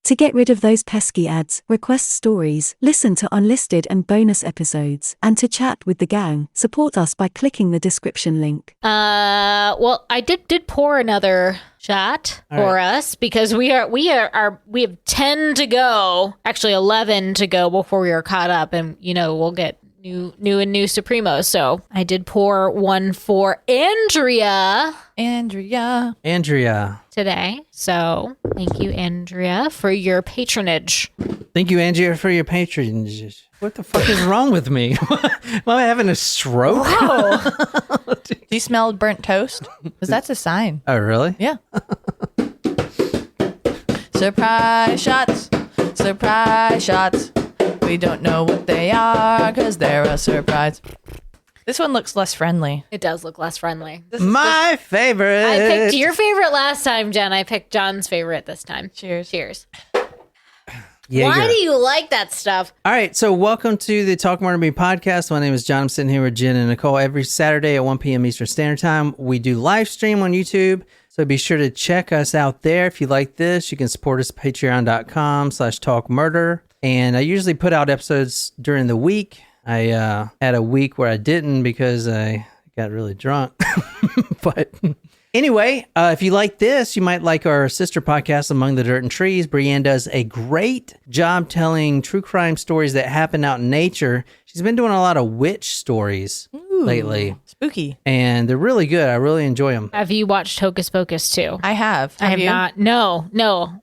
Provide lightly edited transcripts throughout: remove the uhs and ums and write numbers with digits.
To get rid of those pesky ads, request stories, listen to unlisted and bonus episodes, and to chat with the gang, support us by clicking the description link. Well, I did pour another shot for us because we have 10 to go, actually 11 to go before we are caught up, and we'll get new Supremos. So I did pour one for Andrea today. So thank you, Andrea, for your patronage. Thank you, Andrea, for your patronage. What the fuck is wrong with me? Am I having a stroke? Wow. Do you smell burnt toast? Because that's a sign. Oh, really? Yeah. Surprise shots. Surprise shots. We don't know what they are because they're a surprise. This one looks less friendly. It does look less friendly. My favorite. I picked your favorite last time, Jen. I picked John's favorite this time. Cheers. Cheers. Jaeger. Why do you like that stuff? All right, so welcome to the Talk More to Me podcast. My name is John. I'm sitting here with Jen and Nicole every Saturday at 1 p.m. Eastern Standard Time. We do live stream on YouTube, so be sure to check us out there. If you like this, you can support us at patreon.com/talkmurder. And I usually put out episodes during the week. I had a week where I didn't because I got really drunk. But anyway, if you like this, you might like our sister podcast, Among the Dirt and Trees. Brienne does a great job telling true crime stories that happen out in nature. She's been doing a lot of witch stories lately. Spooky. And they're really good. I really enjoy them. Have you watched Hocus Pocus too? I have. I have you? not. No,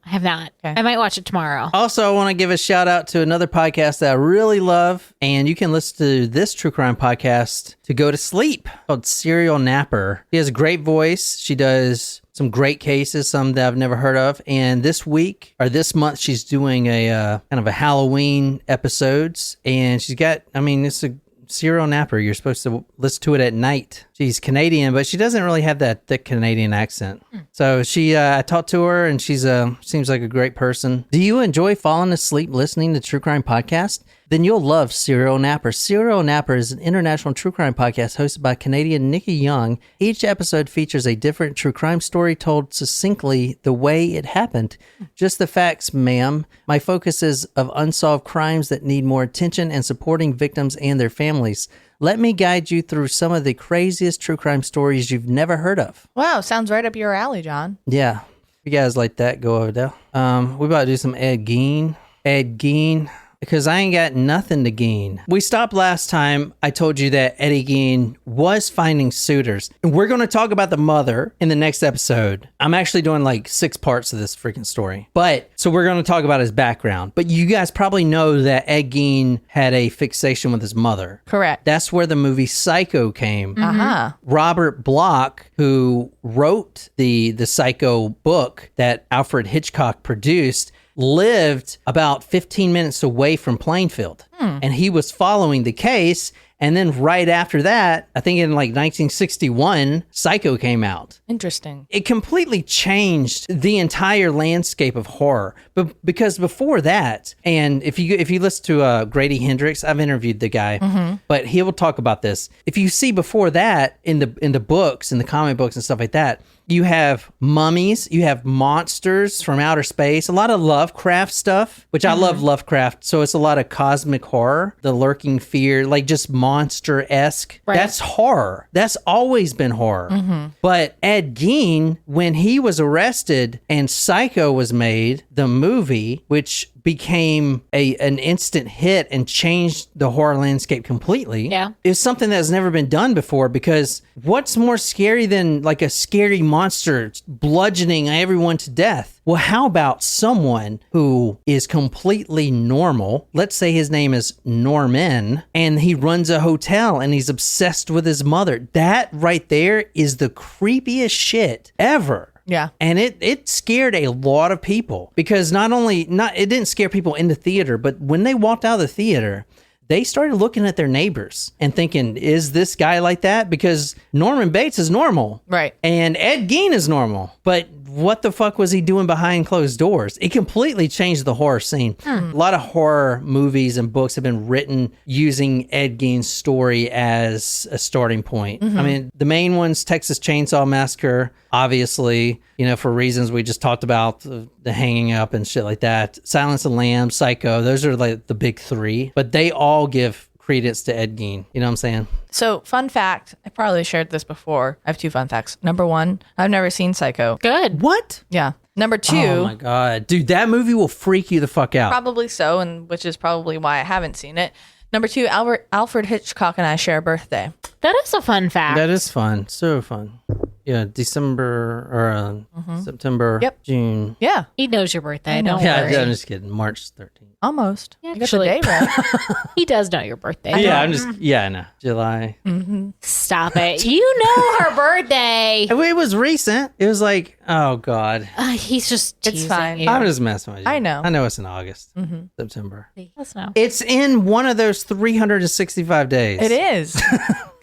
I have not. Okay. I might watch it tomorrow. Also, I want to give a shout out to another podcast that I really love. And you can listen to this true crime podcast to go to sleep, called Serial Napper. She has a great voice. She does some great cases, some that I've never heard of. And this month, she's doing a kind of a Halloween episodes. And she's got, it's a serial napper. You're supposed to listen to it at night. She's Canadian, but she doesn't really have that thick Canadian accent. So I talked to her, and she's seems like a great person. Do you enjoy falling asleep listening to true crime podcast? Then you'll love Serial Napper. Serial Napper is an international true crime podcast hosted by Canadian Nikki Young. Each episode features a different true crime story told succinctly the way it happened. Just the facts, ma'am. My focus is of unsolved crimes that need more attention and supporting victims and their families. Let me guide you through some of the craziest true crime stories you've never heard of. Wow, sounds right up your alley, John. Yeah. If you guys like that, go over there. We about to do some Ed Gein. Because I ain't got nothing to gain. We stopped last time. I told you that Eddie Gein was finding suitors. And we're going to talk about the mother in the next episode. I'm actually doing like 6 parts of this freaking story. So we're going to talk about his background. But you guys probably know that Ed Gein had a fixation with his mother. Correct. That's where the movie Psycho came. Uh-huh. Robert Bloch, who wrote the Psycho book that Alfred Hitchcock produced, lived about 15 minutes away from Plainfield. And he was following the case. And then right after that, I think in like 1961, Psycho came out. Interesting. It completely changed the entire landscape of horror. But because before that, and if you listen to Grady Hendrix, I've interviewed the guy, but he will talk about this. If you see before that in the books, in the comic books and stuff like that, you have mummies, you have monsters from outer space, a lot of Lovecraft stuff, which I love Lovecraft. So it's a lot of cosmic horror, the lurking fear, like just monster-esque. Right. That's horror. That's always been horror. But Ed Gein, when he was arrested and Psycho was made, the movie, which became an instant hit and changed the horror landscape completely. Yeah. It's something that's never been done before, because what's more scary than like a scary monster bludgeoning everyone to death? Well, how about someone who is completely normal? Let's say his name is Norman, and he runs a hotel and he's obsessed with his mother. That right there is the creepiest shit ever. Yeah. And it scared a lot of people, because it didn't scare people in the theater, but when they walked out of the theater, they started looking at their neighbors and thinking, is this guy like that? Because Norman Bates is normal. Right. And Ed Gein is normal. But what the fuck was he doing behind closed doors? It completely changed the horror scene. A lot of horror movies and books have been written using Ed Gein's story as a starting point. I mean, the main ones, Texas Chainsaw Massacre, obviously, for reasons we just talked about, the Hanging Up and shit like that. Silence of the Lambs, Psycho. Those are like the big three, but they all give credence to Ed Gein. You know what I'm saying? So, fun fact. I probably shared this before. I have 2 fun facts. Number 1, I've never seen Psycho. Good. What? Yeah. Number 2. Oh my God. Dude, that movie will freak you the fuck out. Probably so, and which is probably why I haven't seen it. Number 2, Alfred Hitchcock and I share a birthday. That is a fun fact. That is fun. So fun. Yeah, December or September, Yep. June. Yeah, He knows your birthday. Don't Yeah, worry. I'm just kidding. March 13th. almost. You got the Actually- day right. He does know your birthday. Yeah, I know. July. Stop it. You know her birthday. It was recent. It was like, oh God. He's just It's teasing fine. you. I'm just messing with you. I know. I know it's in August, September. Let's know. It's in one of those 365 days. It is.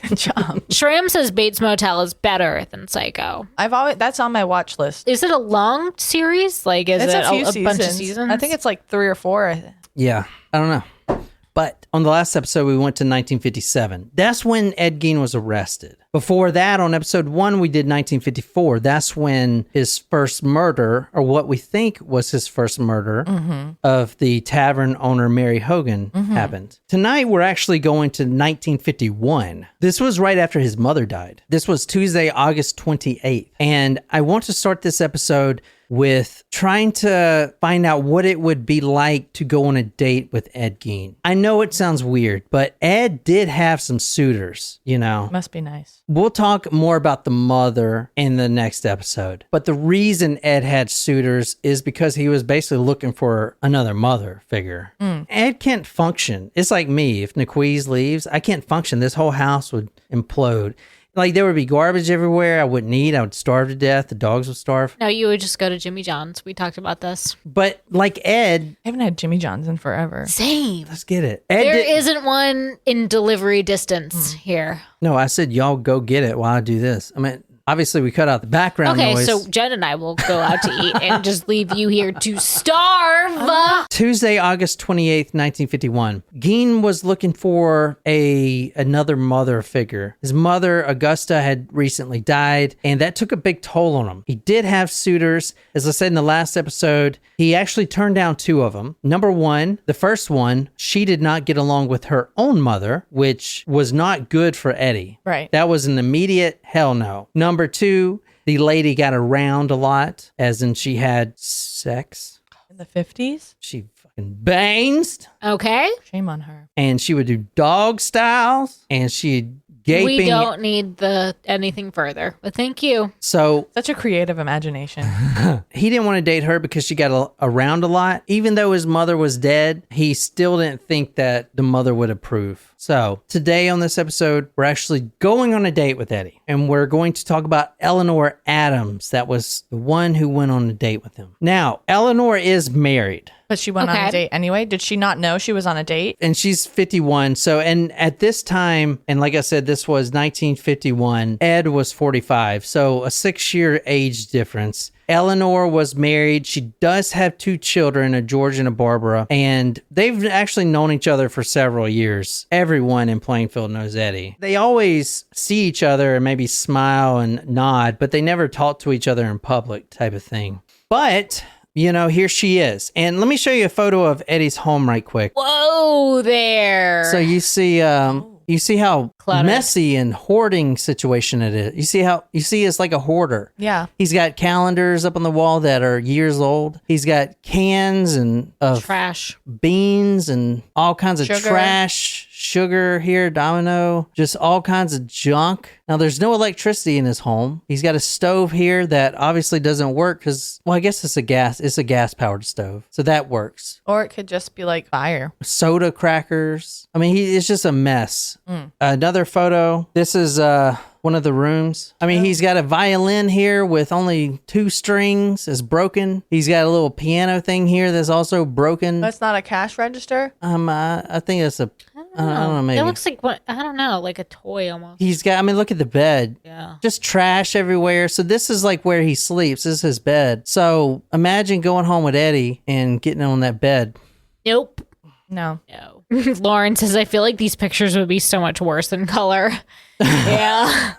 Good job. Shram says Bates Motel is better than Psycho. That's on my watch list. Is it a long series? Like, is It's it a few bunch of seasons. seasons? I think it's like 3 or 4. Yeah, I don't know. But on the last episode, we went to 1957. That's when Ed Gein was arrested. Before that, on episode 1, we did 1954. That's when his first murder, or what we think was his first murder, of the tavern owner Mary Hogan happened. Tonight, we're actually going to 1951. This was right after his mother died. This was Tuesday, August 28th. And I want to start this episode with trying to find out what it would be like to go on a date with Ed Gein. I know it sounds weird, but Ed did have some suitors, you know. Must be nice. We'll talk more about the mother in the next episode. But the reason Ed had suitors is because he was basically looking for another mother figure. Ed can't function. It's like me. If Naquiz leaves, I can't function. This whole house would implode. Like, there would be garbage everywhere. I wouldn't eat. I would starve to death. The dogs would starve. No, you would just go to Jimmy John's. We talked about this. But like Ed, I haven't had Jimmy John's in forever. Same. let's get it. Ed There did- isn't one in delivery distance here. No, I said y'all go get it while I do this. I mean, obviously we cut out the background Okay, noise. so Jen and I will go out to eat and just leave you here to starve. Tuesday, August 28th, 1951. Gein was looking for another mother figure. His mother, Augusta, had recently died, and that took a big toll on him. He did have suitors. As I said in the last episode, he actually turned down 2 of them. Number 1, the first one, she did not get along with her own mother, which was not good for Eddie. Right. That was an immediate hell no. Number 2, the lady got around a lot, as in she had sex. In the 50s? She fucking bangs, Okay. Shame on her. and she would do dog styles, and she'd gaping. We don't need anything further, but thank you. So Such a creative imagination. he didn't want to date her because she got around a lot. Even though his mother was dead, he still didn't think that the mother would approve. So today on this episode, we're actually going on a date with Eddie, and we're going to talk about Eleanor Adams. That was the one who went on a date with him. Now, Eleanor is married. But she went on Okay. a date anyway. Did she not know she was on a date? And she's 51. So, and at this time, and like I said, this was 1951, Ed was 45. So a 6-year age difference. Eleanor was married. She does have 2 children, a George and a Barbara, and they've actually known each other for several years. Everyone in Plainfield knows Eddie. They always see each other and maybe smile and nod, but they never talk to each other in public type of thing. But, you know, here she is. And let me show you a photo of Eddie's home right quick. Whoa there. So you see how Cluttered. messy and hoarding situation it is. You see it's like a hoarder. Yeah. He's got calendars up on the wall that are years old. He's got cans of Trash. beans and all kinds of Sugar. trash, sugar here, Domino, just all kinds of junk. Now there's no electricity in his home. He's got a stove here that obviously doesn't work because, well, I guess it's a gas powered stove. So that works. Or it could just be like fire. Soda crackers. I mean, it's just a mess. Another photo. This is one of the rooms. I mean, he's got a violin here with only 2 strings. It's broken. He's got a little piano thing here that's also broken. That's not a cash register? I think it's a. I don't know. Maybe It looks like what? I don't know, like a toy almost. he's got. I mean, look at the bed. Yeah. Just trash everywhere. So this is like where he sleeps. This is his bed. So imagine going home with Eddie and getting on that bed. Nope. No. No. Lauren says, I feel like these pictures would be so much worse in color. Yeah.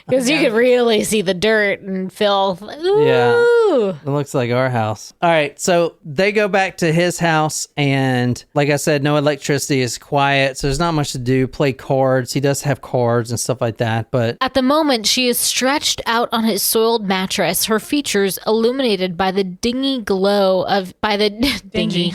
Because you could really see the dirt and filth. Ooh. Yeah. It looks like our house. All right. So they go back to his house, and like I said, no electricity, is quiet. So there's not much to do. Play cards. He does have cards and stuff like that. But At the moment, she is stretched out on his soiled mattress, her features illuminated by the dingy glow of dingy.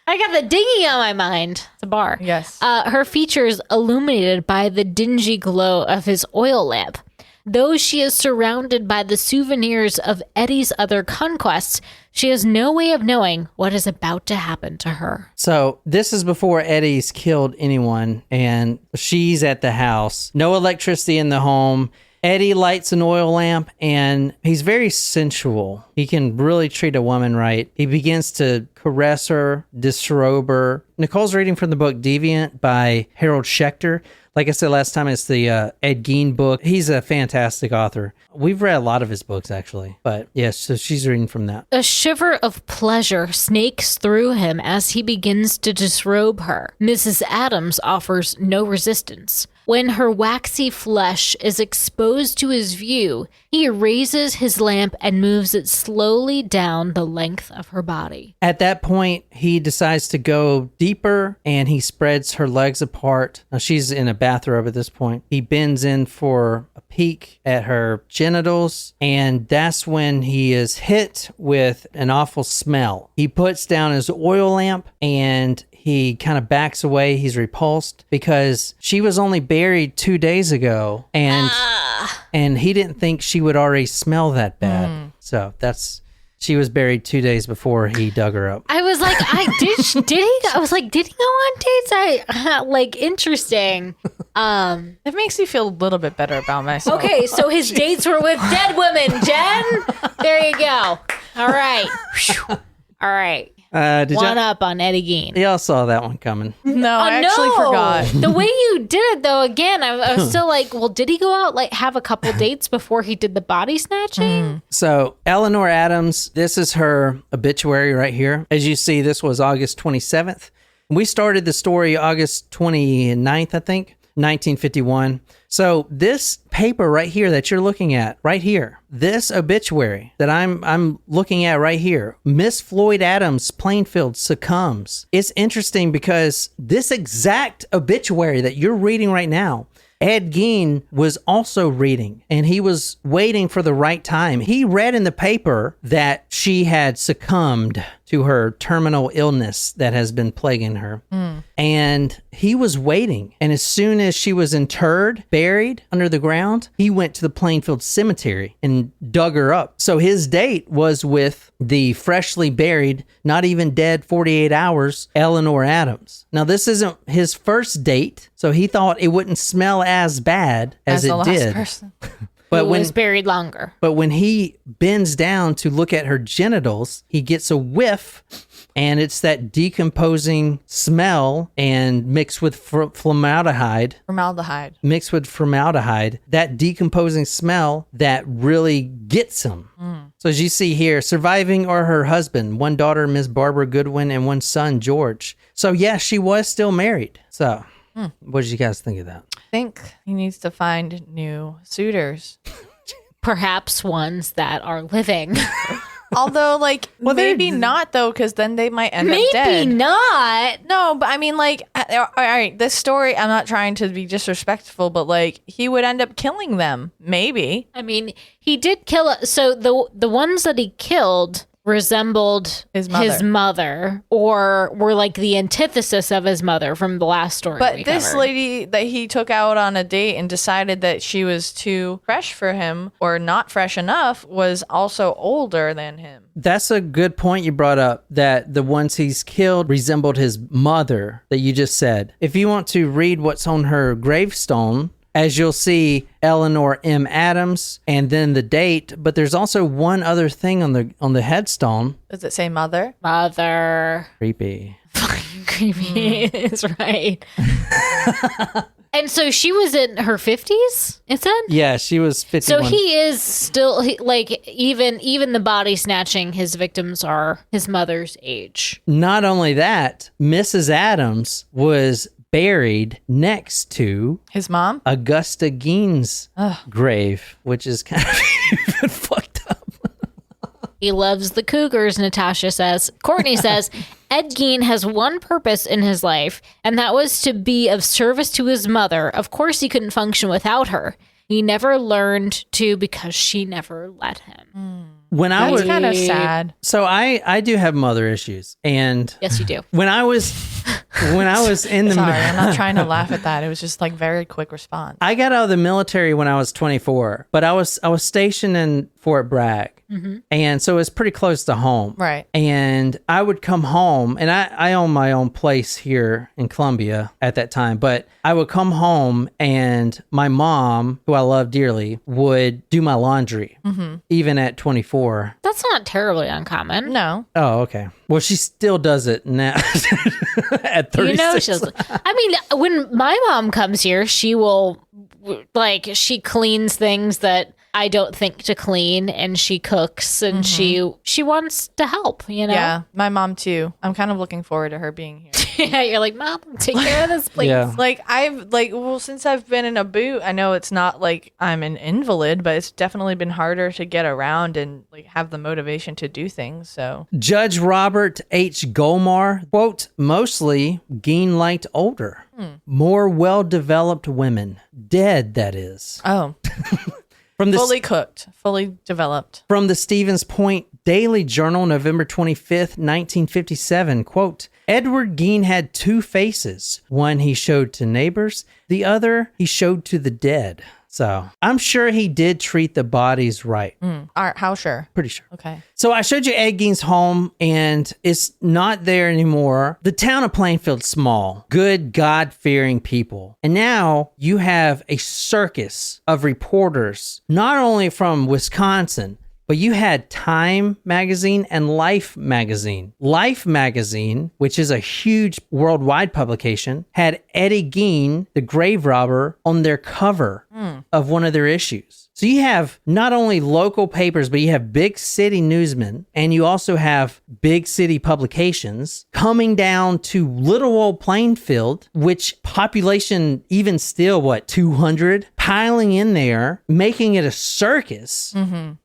I got the dinghy on my mind. It's a bar. Yes. Her features illuminated by the dingy glow of his oil lamp. Though she is surrounded by the souvenirs of Eddie's other conquests, she has no way of knowing what is about to happen to her. so this is before Eddie's killed anyone, and she's at the house. No electricity in the home. Eddie lights an oil lamp, and he's very sensual. He can really treat a woman right. He begins to caress her, disrobe her. Nicole's reading from the book Deviant by Harold Schechter. Like I said last time, it's the Ed Gein book. He's a fantastic author. We've read a lot of his books, actually. But yes, so she's reading from that. A shiver of pleasure snakes through him as he begins to disrobe her. Mrs. Adams offers no resistance. When her waxy flesh is exposed to his view, he raises his lamp and moves it slowly down the length of her body. At that point, he decides to go deeper, and he spreads her legs apart. Now, she's in a bathrobe at this point. He bends in for a peek at her genitals, and that's when he is hit with an awful smell. He puts down his oil lamp, and he kind of backs away. He's repulsed because she was only buried 2 days ago, and he didn't think she would already smell that bad. So she was buried 2 days before he dug her up. I was like, did he go on dates? Interesting. It makes me feel a little bit better about myself. Okay, so his dates were with dead women, Jen. There you go. All right. All right. One up on Eddie Gein. Y'all saw that one coming. No, I actually forgot. The way you did it, though, again, I was still like, well, did he go out, have a couple dates before he did the body snatching? So Eleanor Adams, this is her obituary right here. As you see, this was August 27th. We started the story August 29th, I think. 1951. So this paper right here that you're looking at right here, this obituary that I'm looking at right here, Miss Floyd Adams Plainfield succumbs. It's interesting because this exact obituary that you're reading right now, Ed Gein was also reading, and he was waiting for the right time. He read in the paper that she had succumbed to her terminal illness that has been plaguing her. And he was waiting. And as soon as she was interred, buried under the ground, he went to the Plainfield Cemetery and dug her up. So his date was with the freshly buried, not even dead 48 hours, Eleanor Adams. Now, this isn't his first date, so he thought it wouldn't smell as bad as it the last did. person. But Who was buried longer. But when he bends down to look at her genitals, he gets a whiff, and it's that decomposing smell, and mixed with formaldehyde, that decomposing smell that really gets him. So as you see here, surviving are her husband, one daughter, Miss Barbara Goodwin, and one son, George. So yeah, she was still married. So what did you guys think of that? I think he needs to find new suitors. Perhaps ones that are living. Although, maybe not, though, because then they might end up dead. Maybe not. No, but I mean, all right, this story, I'm not trying to be disrespectful, but, he would end up killing them. Maybe. I mean, he did kill. So the ones that he killed resembled his mother, or were the antithesis of his mother from the last story. But this lady that he took out on a date and decided that she was too fresh for him or not fresh enough was also older than him. That's a good point you brought up, that the ones he's killed resembled his mother that you just said. If you want to read what's on her gravestone, as you'll see, Eleanor M. Adams, and then the date. But there's also one other thing on the headstone. Does it say mother? Mother. Creepy. Creepy is right. And so she was in her 50s, it said? Yeah, she was 51. So he is still, even the body snatching, his victims are his mother's age. Not only that, Mrs. Adams was buried next to His mom? Augusta Gein's Ugh. grave, which is kind of even fucked up. He loves the Cougars, Natasha says. Courtney says, Ed Gein has one purpose in his life, and that was to be of service to his mother. Of course, he couldn't function without her. He never learned to because she never let him. When I was That's kind of sad. So I do have mother issues, and Yes, you do. when I was in the Sorry, I'm not trying to laugh at that. It was just like very quick response. I got out of the military when I was 24, but I was stationed in Fort Bragg. And so it's pretty close to home. Right. And I would come home, and I own my own place here in Columbia at that time, but I would come home and my mom, who I love dearly, would do my laundry, even at 24. That's not terribly uncommon. No. Oh, okay. Well, she still does it now at 36. You know, I mean, when my mom comes here, she will, she cleans things that I don't think to clean, and she cooks, and she wants to help, you know? Yeah, my mom too. I'm kind of looking forward to her being here. Yeah, you're like, Mom, take care of this, please. Yeah. Since I've been in a boot, I know it's not like I'm an invalid, but it's definitely been harder to get around and like have the motivation to do things. So Judge Robert H. Gomar, quote, mostly Gein liked older, more well-developed women. Dead, that is. oh, From the fully cooked, fully developed. From the Stevens Point Daily Journal, November 25th, 1957, quote, Edward Gein had two faces. One he showed to neighbors, the other he showed to the dead. So I'm sure he did treat the bodies right. All right, how sure? Pretty sure. Okay. So I showed you Ed Gein's home, and it's not there anymore. The town of Plainfield's small, good, God-fearing people. And now you have a circus of reporters, not only from Wisconsin, but you had Time magazine and Life magazine. Life magazine, which is a huge worldwide publication, had Eddie Gein, the grave robber, on their cover of one of their issues. So you have not only local papers, but you have big city newsmen, and you also have big city publications coming down to little old Plainfield, which population even still, 200? Piling in there, making it a circus.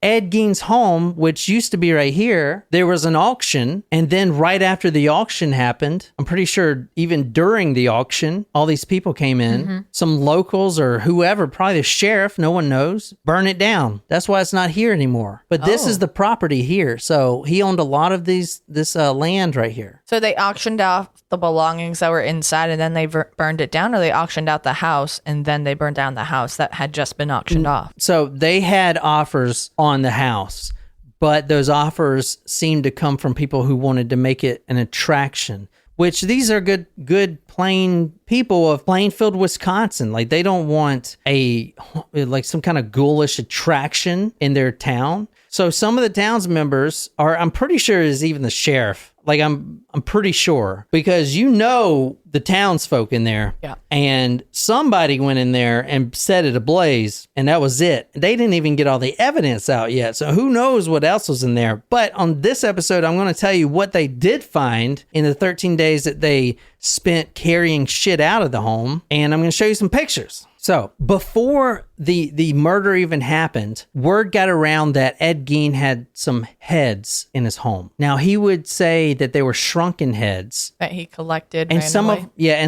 Ed Gein's home, which used to be right here, there was an auction, and then right after the auction happened, I'm pretty sure even during the auction, all these people came in, some locals or whoever, probably the sheriff, no one knows, burn it down. That's why it's not here anymore. But this is the property here. So he owned a lot of this land right here. So they auctioned off the belongings that were inside and then they burned it down, or they auctioned out the house and then they burned down the house that had just been auctioned off? So they had offers on the house, but those offers seemed to come from people who wanted to make it an attraction, which these are good plain people of Plainfield, Wisconsin. Like, they don't want some kind of ghoulish attraction in their town. So some of the town's members I'm pretty sure is even the sheriff. Like, I'm pretty sure, because the townsfolk in there. Yeah. And somebody went in there and set it ablaze, and that was it. They didn't even get all the evidence out yet. So who knows what else was in there. But on this episode, I'm going to tell you what they did find in the 13 days that they spent carrying shit out of the home. And I'm going to show you some pictures. So before the murder even happened, word got around that Ed Gein had some heads in his home. Now, he would say that they were shrunken heads. That he collected And randomly?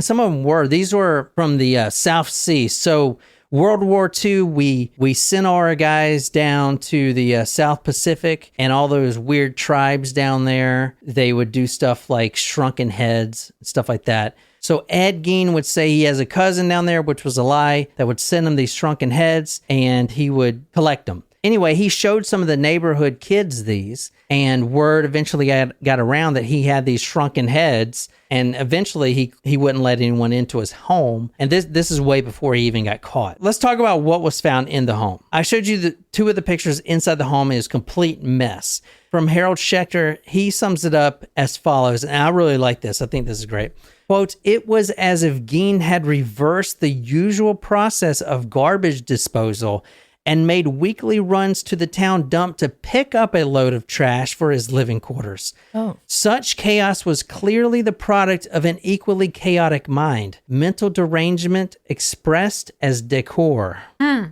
some of them were. These were from the South Sea. So World War II, we sent our guys down to the South Pacific, and all those weird tribes down there, they would do stuff like shrunken heads, stuff like that. So Ed Gein would say he has a cousin down there, which was a lie, that would send him these shrunken heads, and he would collect them. Anyway, he showed some of the neighborhood kids these, and word eventually got around that he had these shrunken heads, and eventually he wouldn't let anyone into his home. And this is way before he even got caught. Let's talk about what was found in the home. I showed you two of the pictures inside the home is complete mess. From Harold Schechter, he sums it up as follows, and I really like this. I think this is great. Quote, it was as if Gein had reversed the usual process of garbage disposal and made weekly runs to the town dump to pick up a load of trash for his living quarters. Oh. Such chaos was clearly the product of an equally chaotic mind, mental derangement expressed as decor.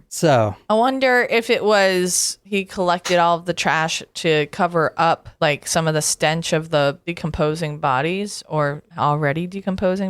So, I wonder if it was he collected all of the trash to cover up like some of the stench of the decomposing bodies or already decomposed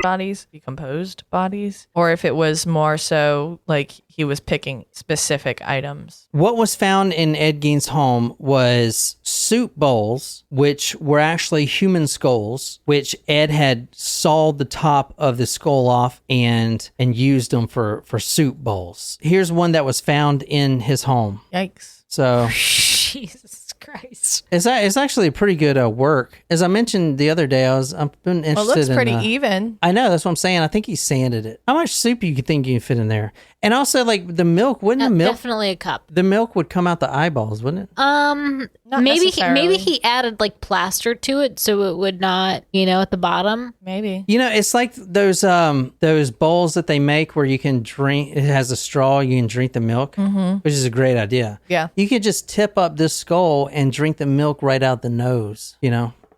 bodies, or if it was more so like he was picking specific items. what was found in Ed Gein's home was soup bowls, which were actually human skulls, which Ed had sawed the top of the skull off and used them for soup bowls. Here's one that was found in his home. Yikes. So Jesus Christ. it's actually a pretty good work. As I mentioned the other day, I've been interested Well, it looks in, pretty even. I know, that's what I'm saying. I think he sanded it. How much soup you think you can fit in there? And also, like, the milk, wouldn't the milk... Definitely a cup. The milk would come out the eyeballs, wouldn't it? Not maybe necessarily. he added like plaster to it so it would not, at the bottom. Maybe. You know, it's like those bowls that they make where you can drink, it has a straw, you can drink the milk, which is a great idea. Yeah. You could just tip up this skull and drink the milk right out the nose,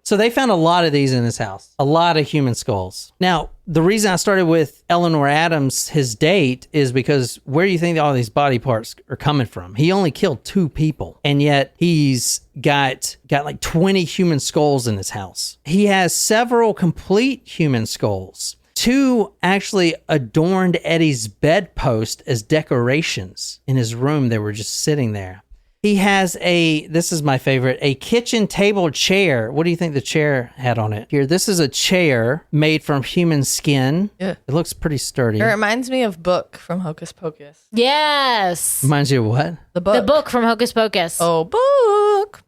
So they found a lot of these in his house, a lot of human skulls. Now, the reason I started with Eleanor Adams, his date, is because where do you think all these body parts are coming from? He only killed 2 people, and yet he's got like 20 human skulls in his house. He has several complete human skulls. 2 actually adorned Eddie's bedpost as decorations in his room. They were just sitting there. He has this is my favorite, a kitchen table chair. What do you think the chair had on it? Here, this is a chair made from human skin. Yeah. It looks pretty sturdy. It reminds me of Book from Hocus Pocus. Yes. Reminds you of what? The book. The book from Hocus Pocus. Oh, Book.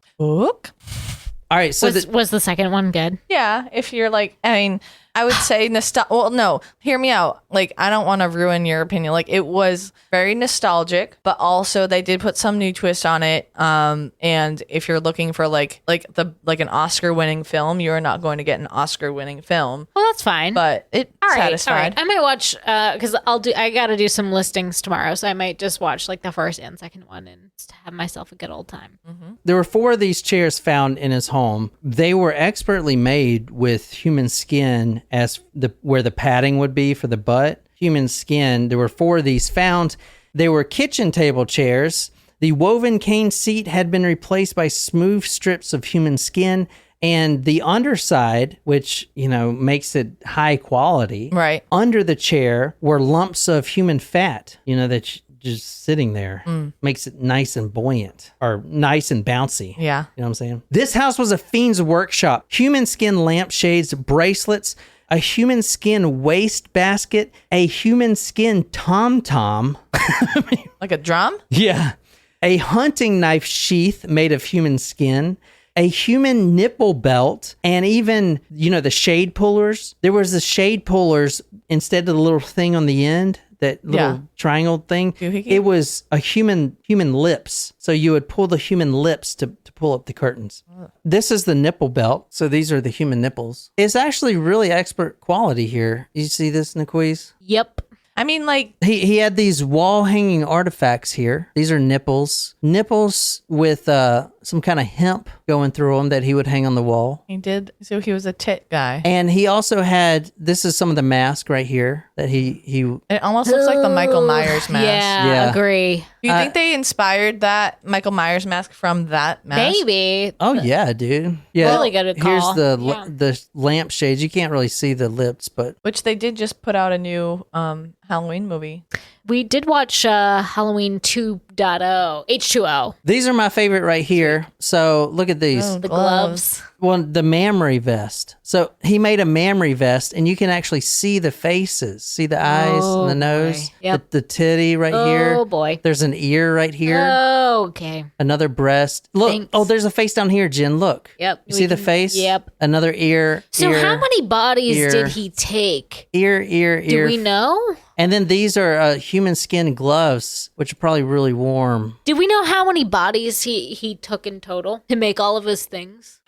All right, so Was the second one good? Yeah, if you're like, I would say well, no, hear me out. Like, I don't want to ruin your opinion. Like, it was very nostalgic, but also they did put some new twist on it. And if you're looking for like an Oscar-winning film, you're not going to get an Oscar-winning film. Well, that's fine. But it satisfied. I might watch because I got to do some listings tomorrow, so I might just watch like the first and second one and just have myself a good old time. there were 4 of these chairs found in his home. They were expertly made with human skin as where the padding would be for the butt. Human skin. There were 4 of these found. They were kitchen table chairs. The woven cane seat had been replaced by smooth strips of human skin, and the underside, which, makes it high quality, Right. under the chair were lumps of human fat, that just sitting there makes it nice and buoyant or nice and bouncy. Yeah. You know what I'm saying? This house was a fiend's workshop. Human skin lampshades, bracelets, a human skin waste basket, a human skin tom-tom. Like a drum? Yeah. A hunting knife sheath made of human skin, a human nipple belt, and even, the shade pullers. There was the shade pullers instead of the little thing on the end, that little triangle thing. Doohickey? It was a human lips. So you would pull the human lips to pull up the curtains. This is the nipple belt. So these are the human nipples. It's actually really expert quality here. You see this, Nicoise? Yep. I mean, like, He had these wall hanging artifacts here. These are nipples with some kind of hemp going through them that he would hang on the wall. he did. So he was a tit guy. And he also had, this is some of the mask right here that he It almost looks like the Michael Myers mask. Yeah, agree. Do you think they inspired that Michael Myers mask from that mask? Maybe. Oh yeah, dude. Yeah. Really good call. Here's the Yeah. the lampshades. You can't really see the lips, but Which they did just put out a new Halloween movie. We did watch Halloween 2.0, H2O. these are my favorite right here. So look at these. Oh. The gloves. Well, the mammary vest. So he made a mammary vest, and you can actually see the faces, see the eyes and the nose, boy. Yep. the titty right here. Oh, boy. There's an ear right here. Okay. Another breast. Look. Thanks. Oh, there's a face down here, Jen. Look. Yep. You see the face? Yep. Another ear. So ear, how many bodies ear. did he take? Ear. Do we know? And then these are human skin gloves, which are probably really warm. Do we know how many bodies he took in total to make all of his things?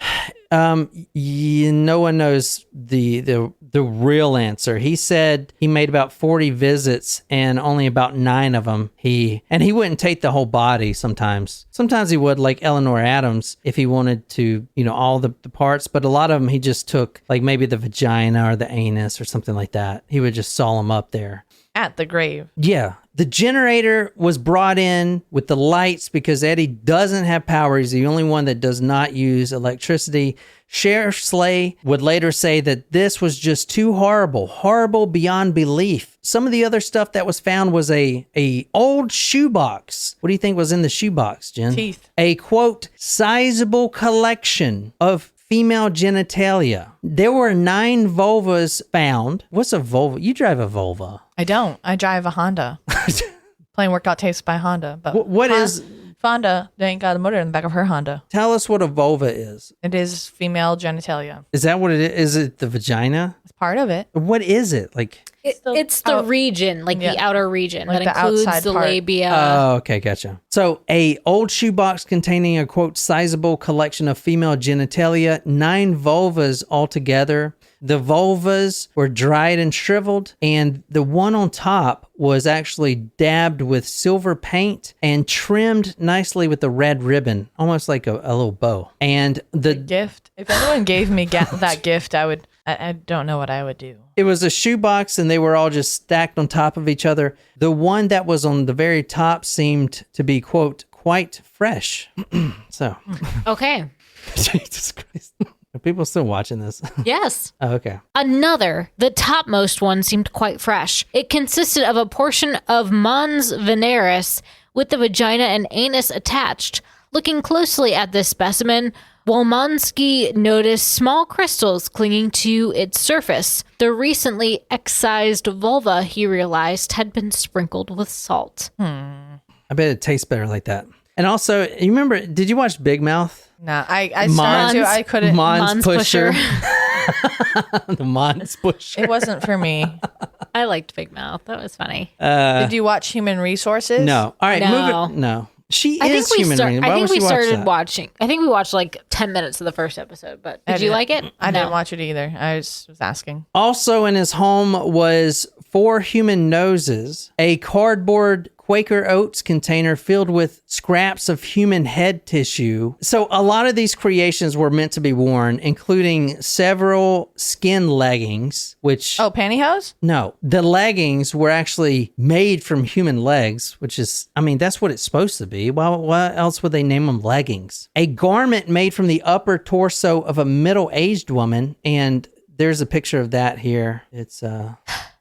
No one knows the the real answer. He said he made about 40 visits and only about 9 of them he wouldn't take the whole body sometimes. Sometimes he would, like Eleanor Adams, if he wanted to, all the parts, but a lot of them he just took, like maybe the vagina or the anus or something like that. He would just saw them up there. At the grave. Yeah. The generator was brought in with the lights because Eddie doesn't have power. He's the only one that does not use electricity. Sheriff Slay would later say that this was just too horrible beyond belief. Some of the other stuff that was found was a old shoebox. What do you think was in the shoebox, Jen? Teeth. A, quote, sizable collection of female genitalia. There were 9 vulvas found. What's a vulva? You drive a vulva. I don't. I drive a Honda. Plain workout tapes by Honda. But what is... Fonda, they ain't got a motor in the back of her Honda. Tell us what a vulva is. It is female genitalia. Is that what it is? Is it the vagina? It's part of it. What is it? Like... It's the region, like the outer region. Like that the includes outside the part. labia. Oh, okay, gotcha. So, a old shoebox containing a, quote, sizable collection of female genitalia, 9 vulvas altogether. The vulvas were dried and shriveled, and the one on top was actually dabbed with silver paint and trimmed nicely with a red ribbon, almost like a little bow. And the gift. If anyone gave me that gift, I don't know what I would do. It was a shoebox, and they were all just stacked on top of each other. The one that was on the very top seemed to be, quote, quite fresh. So. Okay. Jesus Christ. Are people still watching this? Yes. Oh, okay. The topmost one seemed quite fresh. It consisted of a portion of mons veneris with the vagina and anus attached. Looking closely at this specimen, Wolmansky noticed small crystals clinging to its surface. The recently excised vulva, he realized, had been sprinkled with salt. I bet it tastes better like that. And also, you remember, did you watch Big Mouth? No, I started to. I couldn't. Mons Pusher. The Mons Pusher. It wasn't for me. I liked Big Mouth. That was funny. Did you watch Human Resources? No. All right, No. move it. No. She I is think we human start, ring. I Why think would we she watch started that? watching. I think we watched like 10 minutes of the first episode, but did you like it? I No. didn't watch it either. I was asking. Also in his home was 4 human noses, a cardboard Quaker Oats container filled with scraps of human head tissue. So a lot of these creations were meant to be worn, including several skin leggings, which... Oh, pantyhose? No, the leggings were actually made from human legs, which is, I mean, that's what it's supposed to be. Well, what else would they name them leggings? A garment made from the upper torso of a middle-aged woman, and there's a picture of that here. It's,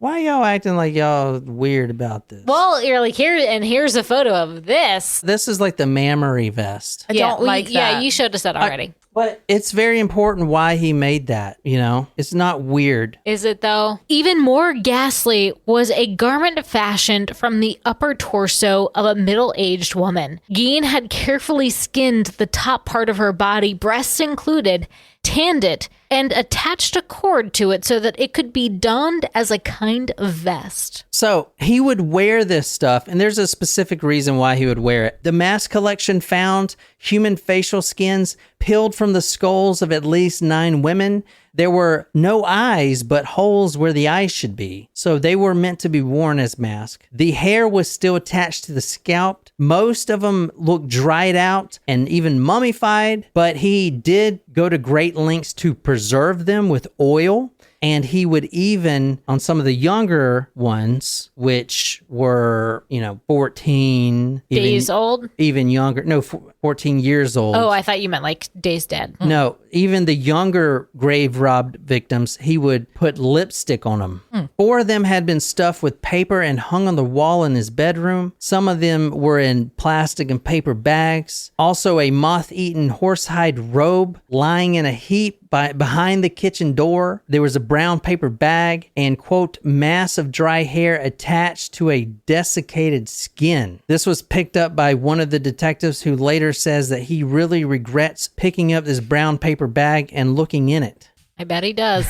why y'all acting like y'all weird about this? Well, you're like, here's a photo of this. This is like the mammary vest. I don't like that. Yeah, you showed us that already. But it's very important why he made that, It's not weird. Is it though? Even more ghastly was a garment fashioned from the upper torso of a middle-aged woman. Gein had carefully skinned the top part of her body, breasts included, tanned it, and attached a cord to it so that it could be donned as a kind of vest. So he would wear this stuff, and there's a specific reason why he would wear it. The mass collection found human facial skins peeled from the skulls of at least 9 women. There were no eyes, but holes where the eyes should be. So they were meant to be worn as masks. The hair was still attached to the scalp. Most of them looked dried out and even mummified, but he did go to great lengths to preserve them with oil. And he would even, on some of the younger ones, which were, 14 Days old? Even younger. No, 14 years old. Oh, I thought you meant like days dead. No, even the younger grave robbed victims, he would put lipstick on them. 4 of them had been stuffed with paper and hung on the wall in his bedroom. Some of them were in plastic and paper bags. Also, a moth-eaten horsehide robe lying in a heap behind the kitchen door. There was a brown paper bag and, quote, mass of dry hair attached to a desiccated skin. This was picked up by one of the detectives, who later says that he really regrets picking up this brown paper bag and looking in it. I bet he does.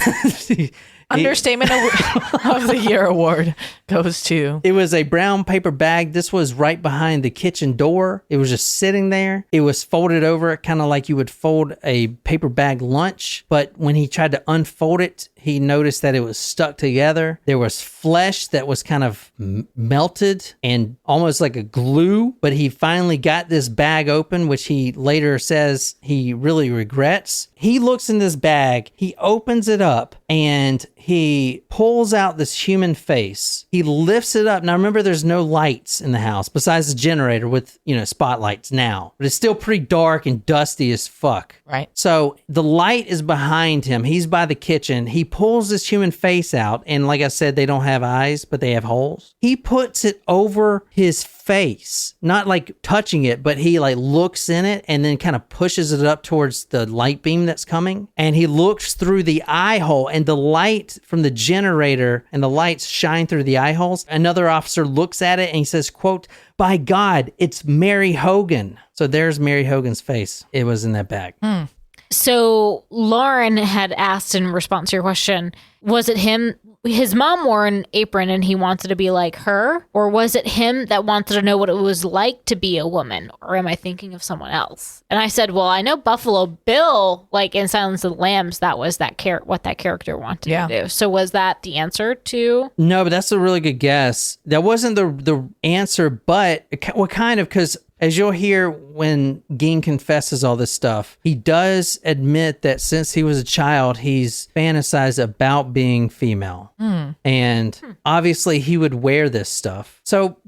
Understatement of the Year award goes to. It was a brown paper bag. This was right behind the kitchen door. It was just sitting there. It was folded over, kind of like you would fold a paper bag lunch. But when he tried to unfold it, he noticed that it was stuck together. There was flesh that was kind of melted and almost like a glue. But he finally got this bag open, which he later says he really regrets. He looks in this bag, he opens it up, and he pulls out this human face. He lifts it up. Now remember, there's no lights in the house besides the generator with, spotlights now. But it's still pretty dark and dusty as fuck. Right. So the light is behind him. He's by the kitchen. He pulls this human face out. And like I said, they don't have eyes, but they have holes. He puts it over his face, not like touching it, but he like looks in it and then kind of pushes it up towards the light beam that's coming. And he looks through the eye hole, and the light from the generator and the lights shine through the eye holes. Another officer looks at it and he says, quote, "By God, it's Mary Hogan." So there's Mary Hogan's face. It was in that bag. So Lauren had asked in response to your question, was it him? His mom wore an apron and he wanted to be like her? Or was it him that wanted to know what it was like to be a woman? Or am I thinking of someone else? And I said, well, I know Buffalo Bill, like in Silence of the Lambs, that was what that character wanted to do. So was that the answer to? No, but that's a really good guess. That wasn't the answer, but what kind of, because as you'll hear when Gein confesses all this stuff, he does admit that since he was a child, he's fantasized about being female. And obviously he would wear this stuff. So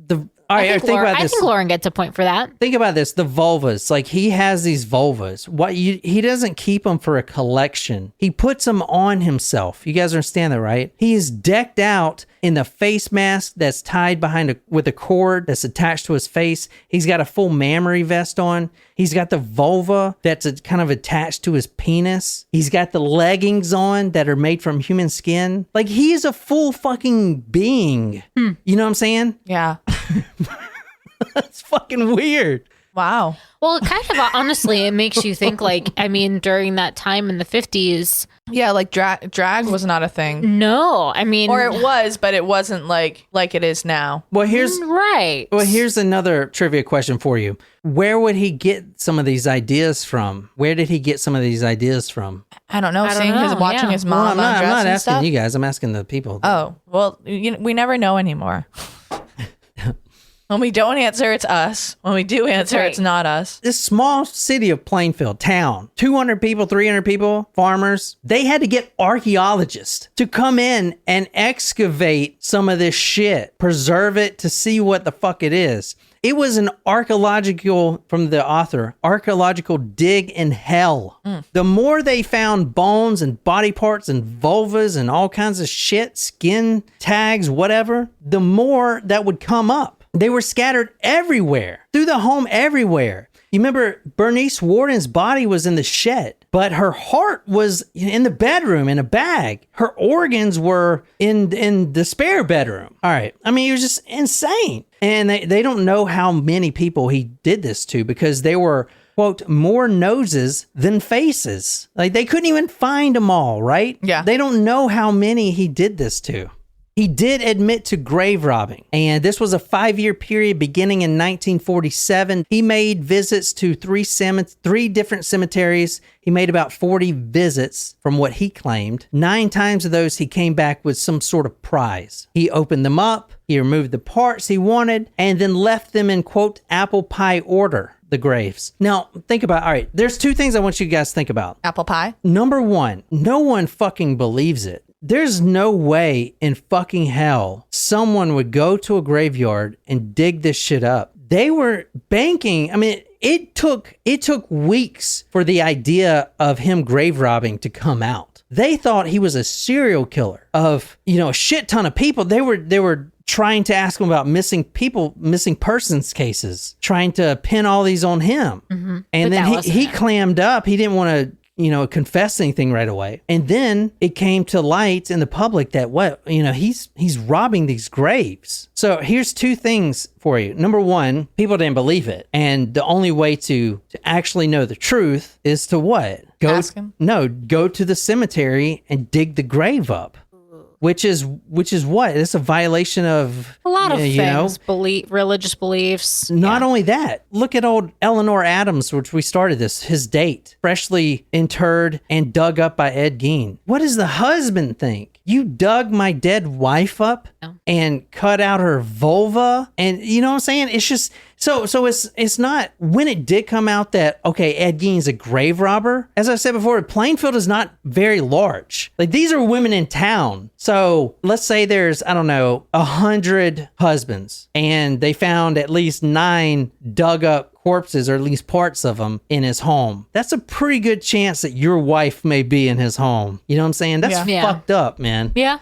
I think Lauren gets a point for that. Think about this. The vulvas, like he has these vulvas. He doesn't keep them for a collection. He puts them on himself. You guys understand that, right? He's decked out in the face mask that's tied with a cord that's attached to his face. He's got a full mammary vest on. He's got the vulva that's kind of attached to his penis. He's got the leggings on that are made from human skin. Like he's a full fucking being. You know what I'm saying? Yeah. That's fucking weird. Wow. Well, it kind of honestly, it makes you think during that time in the 50s. Yeah, like drag was not a thing. No, or it was, but it wasn't like it is now. Well, here's another trivia question for you. Where would he get some of these ideas from? Where did he get some of these ideas from? I don't know. Watching his mom. Well, I'm not asking you guys. I'm asking the people. Oh, well, we never know anymore. When we don't answer, it's us. When we do answer, it's not us. This small city of Plainfield, town, 200 people, 300 people, farmers, they had to get archaeologists to come in and excavate some of this shit, preserve it to see what the fuck it is. It was an from the author, archaeological dig in hell. The more they found bones and body parts and vulvas and all kinds of shit, skin tags, whatever, the more that would come up. They were scattered everywhere, through the home, everywhere. You remember Bernice Warden's body was in the shed, but her heart was in the bedroom in a bag. Her organs were in the spare bedroom. All right. I mean, it was just insane. And they don't know how many people he did this to because they were, quote, more noses than faces. Like they couldn't even find them all, right? Yeah. They don't know how many he did this to. He did admit to grave robbing, and this was a 5-year period beginning in 1947. He made visits to three different cemeteries. He made about 40 visits from what he claimed. 9 times of those, he came back with some sort of prize. He opened them up, he removed the parts he wanted, and then left them in, quote, apple pie order, the graves. Now, think about, all right, there's 2 things I want you guys to think about. Apple pie? Number 1, no one fucking believes it. There's no way in fucking hell someone would go to a graveyard and dig this shit up. They were banking. I mean, it took weeks for the idea of him grave robbing to come out. They thought he was a serial killer of, a shit ton of people. They were trying to ask him about missing persons cases, trying to pin all these on him. Mm-hmm. And then he clammed up. He didn't want to confess anything right away. And then it came to light in the public that he's robbing these graves. So here's 2 things for you. Number 1, people didn't believe it. And the only way to actually know the truth is to what? Ask him? No, go to the cemetery and dig the grave up. which is what? It's a violation of A lot of you things, know? religious beliefs. Not only that, look at old Eleanor Adams, which we started this, his date, freshly interred and dug up by Ed Gein. What does the husband think? You dug my dead wife up and cut out her vulva? And you know what I'm saying? It's just... So it's not, when it did come out that, okay, Ed Gein's a grave robber, as I said before, Plainfield is not very large. Like, these are women in town. So let's say there's, I don't know, 100 husbands, and they found at least 9 dug up corpses, or at least parts of them, in his home. That's a pretty good chance that your wife may be in his home. You know what I'm saying? That's fucked up, man. Yeah.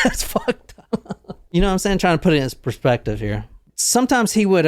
That's fucked up. You know what I'm saying? Trying to put it in perspective here. Sometimes he would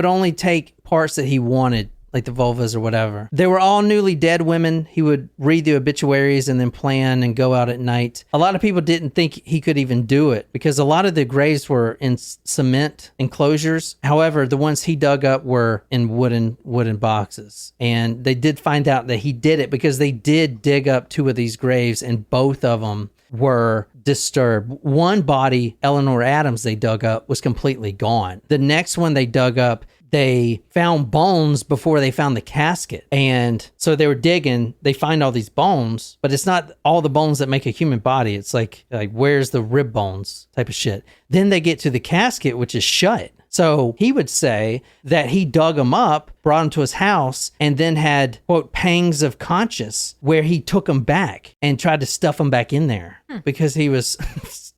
only take parts that he wanted, like the vulvas or whatever. They were all newly dead women. He would read the obituaries and then plan and go out at night. A lot of people didn't think he could even do it because a lot of the graves were in cement enclosures. However, the ones he dug up were in wooden boxes. And they did find out that he did it because they did dig up 2 of these graves, and both of them were disturbed. One body, Eleanor Adams, they dug up was completely gone. The next one they dug up, they found bones before they found the casket. And so they were digging, they find all these bones, but it's not all the bones that make a human body. It's like where's the rib bones type of shit. Then they get to the casket, which is shut. So he would say that he dug them up, brought them to his house, and then had, quote, pangs of conscience where he took them back and tried to stuff them back in there because he was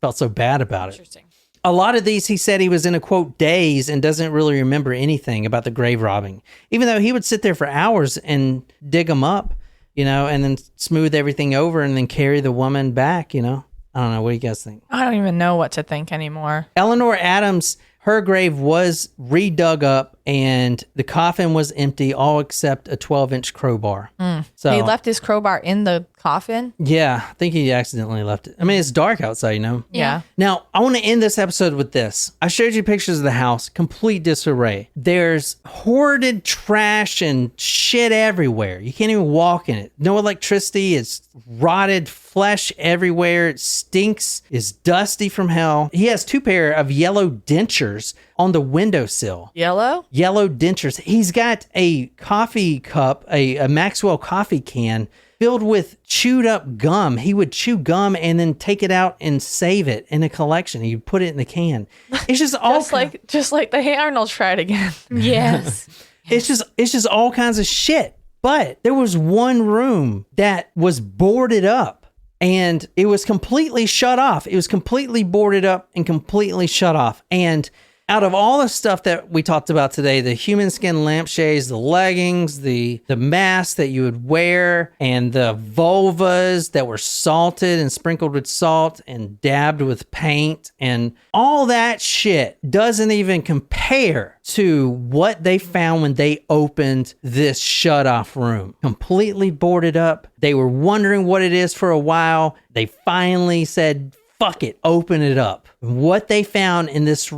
felt so bad about it. Interesting. A lot of these, he said he was in a, quote, daze and doesn't really remember anything about the grave robbing, even though he would sit there for hours and dig them up, you know, and then smooth everything over and then carry the woman back, you know. I don't know. What do you guys think? I don't even know what to think anymore. Eleanor Adams, her grave was redug up and the coffin was empty, all except a 12-inch crowbar. So He left his crowbar in the coffin? yeah, I think he accidentally left it. I mean, it's dark outside, you know? Yeah. Now, I want to end this episode with this. I showed you pictures of the house, complete disarray. There's hoarded trash and shit everywhere. You can't even walk in it. No electricity. It's rotted flesh everywhere. It stinks. It's dusty from hell. He has 2 pair of yellow dentures on the windowsill. Yellow? Yellow dentures. He's got a coffee cup, a Maxwell coffee can filled with chewed up gum. He would chew gum and then take it out and save it in a collection. He'd put it in the can. It's just all just like the Hey Arnold tried again. Yes. it's just all kinds of shit. But there was one room that was boarded up and it was completely shut off. It was completely boarded up and completely shut off. And out of all the stuff that we talked about today, the human skin lampshades, the leggings, the mask that you would wear, and the vulvas that were salted and sprinkled with salt and dabbed with paint, and all that shit doesn't even compare to what they found when they opened this shut off room. Completely boarded up. They were wondering what it is for a while. They finally said, fuck it, open it up. What they found in this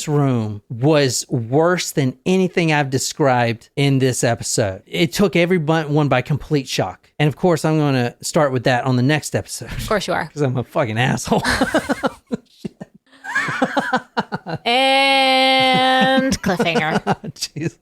room was worse than anything I've described in this episode. It took everyone by complete shock. And of course, I'm going to start with that on the next episode. Of course you are. Because I'm a fucking asshole. And cliffhanger. Jesus.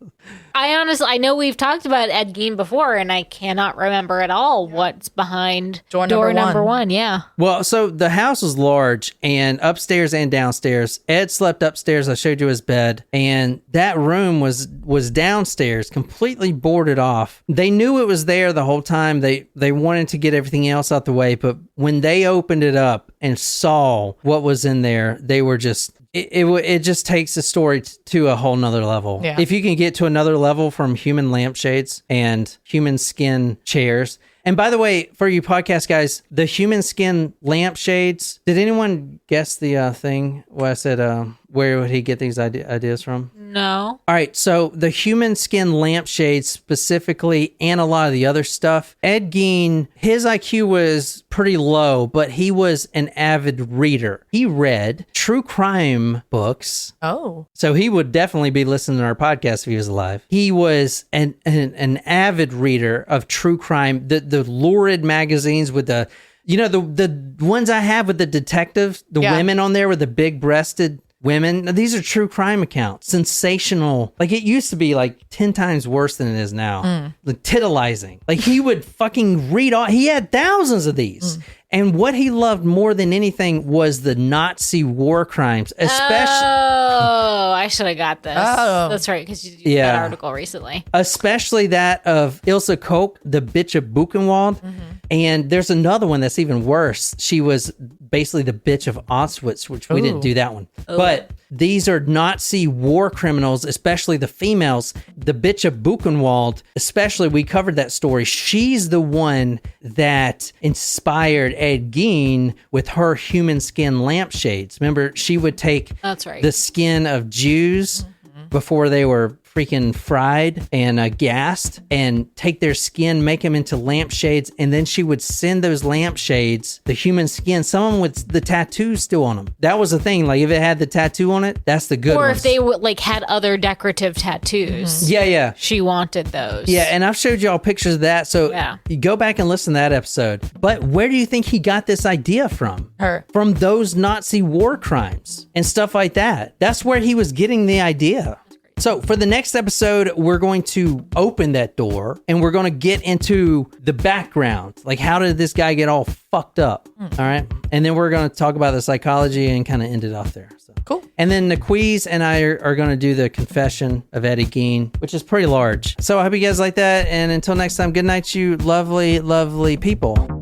I know we've talked about Ed Gein before, and I cannot remember at all what's behind Door number number one. Yeah. Well, so the house was large and upstairs and downstairs. Ed slept upstairs. I showed you his bed, and that room was downstairs, completely boarded off. They knew it was there the whole time. They wanted to get everything else out the way, but when they opened it up and saw what was in there, they were just... It just takes the story to a whole nother level. Yeah. If you can get to another level from human lampshades and human skin chairs. And by the way, for you podcast guys, the human skin lampshades, did anyone guess the thing where I said, where would he get these ideas from? No. All right, so the human skin lampshades specifically, and a lot of the other stuff, Ed Gein, his IQ was pretty low, but he was an avid reader. He read true crime books. Oh. So he would definitely be listening to our podcast if he was alive. He was an avid reader of true crime, the lurid magazines with the You know, the ones I have with the detectives, the women on there with the big breasted women, these are true crime accounts. Sensational. Like, it used to be like 10 times worse than it is now. Like, titillizing. Like, he would fucking read all, he had thousands of these. And what he loved more than anything was the Nazi war crimes, especially. Oh, I should have got this. Oh. That's right, because you did that article recently. Especially that of Ilse Koch, the bitch of Buchenwald. And there's another one that's even worse. She was basically the bitch of Auschwitz, which we didn't do that one. But these are Nazi war criminals, especially the females. The bitch of Buchenwald, especially, we covered that story. She's the one that inspired Ed Gein with her human skin lampshades. Remember, she would take the skin of Jews before they were freaking fried and gassed, and take their skin, make them into lampshades, and then she would send those lampshades, the human skin, some of them with the tattoos still on them. That was the thing. Like, if it had the tattoo on it, that's the good Or ones. if they like had other decorative tattoos. Yeah. She wanted those. Yeah, and I've showed y'all pictures of that, so you go back and listen to that episode. But where do you think he got this idea from? Her. From those Nazi war crimes and stuff like that. That's where he was getting the idea. So for the next episode, we're going to open that door and we're going to get into the background. Like, how did this guy get all fucked up? All right. And then we're going to talk about the psychology and kind of end it off there. So. Cool. And then Naquiz and I are going to do the confession of Eddie Gein, which is pretty large. So I hope you guys like that. And until next time, good night, you lovely, lovely people.